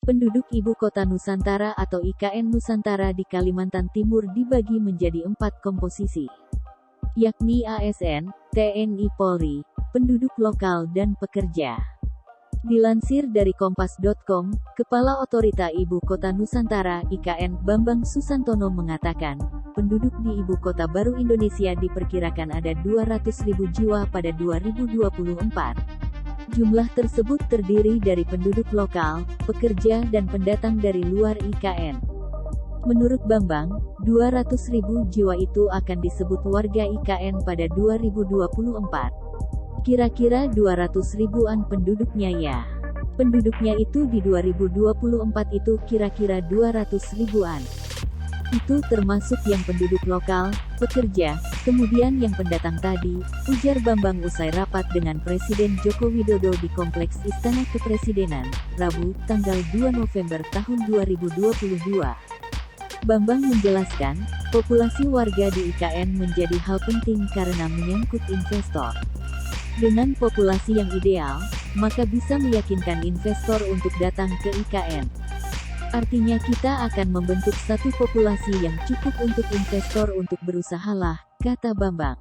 Penduduk Ibu Kota Nusantara atau IKN Nusantara di Kalimantan Timur dibagi menjadi 4 komposisi, yakni ASN, TNI Polri, penduduk lokal dan pekerja. Dilansir dari Kompas.com, Kepala Otorita Ibu Kota Nusantara (IKN) Bambang Susantono mengatakan, penduduk di Ibu Kota Baru Indonesia diperkirakan ada 200.000 jiwa pada 2024. Jumlah tersebut terdiri dari penduduk lokal, pekerja dan pendatang dari luar IKN. Menurut Bambang, 200.000 jiwa itu akan disebut warga IKN pada 2024. Kira-kira 200 ribuan penduduknya ya. Penduduknya itu di 2024 itu kira-kira 200 ribuan. Itu termasuk yang penduduk lokal, pekerja, kemudian yang pendatang tadi, ujar Bambang usai rapat dengan Presiden Joko Widodo di Kompleks Istana Kepresidenan, Rabu, tanggal 2 November tahun 2022. Bambang menjelaskan, populasi warga di IKN menjadi hal penting karena menyangkut investor. Dengan populasi yang ideal, maka bisa meyakinkan investor untuk datang ke IKN. Artinya kita akan membentuk satu populasi yang cukup untuk investor untuk berusahalah, kata Bambang.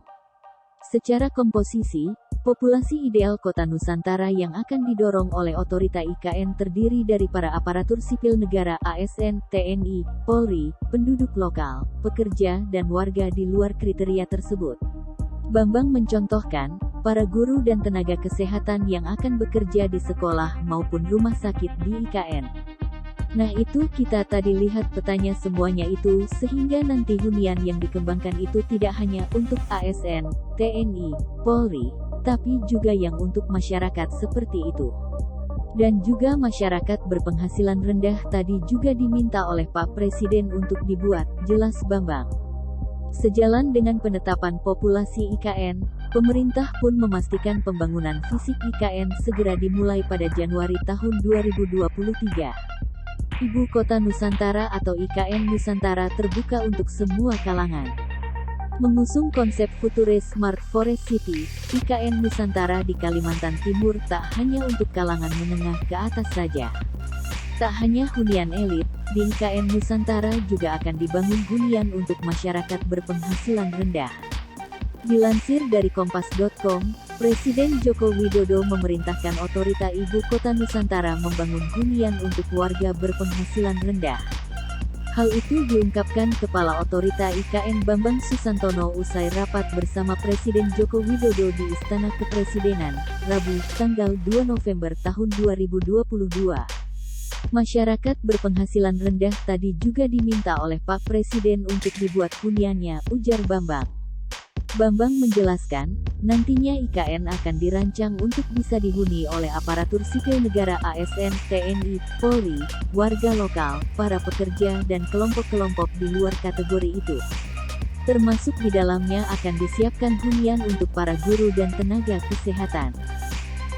Secara komposisi, populasi ideal Kota Nusantara yang akan didorong oleh otorita IKN terdiri dari para aparatur sipil negara ASN, TNI, Polri, penduduk lokal, pekerja dan warga di luar kriteria tersebut. Bambang mencontohkan, para guru dan tenaga kesehatan yang akan bekerja di sekolah maupun rumah sakit di IKN. Nah itu kita tadi lihat petanya semuanya itu sehingga nanti hunian yang dikembangkan itu tidak hanya untuk ASN, TNI, Polri, tapi juga yang untuk masyarakat seperti itu. Dan juga masyarakat berpenghasilan rendah tadi juga diminta oleh Pak Presiden untuk dibuat, jelas Bambang. Sejalan dengan penetapan populasi IKN, pemerintah pun memastikan pembangunan fisik IKN segera dimulai pada Januari tahun 2023. Ibu Kota Nusantara atau IKN Nusantara terbuka untuk semua kalangan. Mengusung konsep futuris Smart Forest City, IKN Nusantara di Kalimantan Timur tak hanya untuk kalangan menengah ke atas saja. Tak hanya hunian elit, di IKN Nusantara juga akan dibangun hunian untuk masyarakat berpenghasilan rendah. Dilansir dari Kompas.com, Presiden Joko Widodo memerintahkan otorita Ibu Kota Nusantara membangun hunian untuk warga berpenghasilan rendah. Hal itu diungkapkan Kepala Otorita IKN Bambang Susantono usai rapat bersama Presiden Joko Widodo di Istana Kepresidenan, Rabu, tanggal 2 November tahun 2022. Masyarakat berpenghasilan rendah tadi juga diminta oleh Pak Presiden untuk dibuat huniannya, ujar Bambang. Bambang menjelaskan, nantinya IKN akan dirancang untuk bisa dihuni oleh aparatur sipil negara ASN, TNI, Polri, warga lokal, para pekerja dan kelompok-kelompok di luar kategori itu. Termasuk di dalamnya akan disiapkan hunian untuk para guru dan tenaga kesehatan.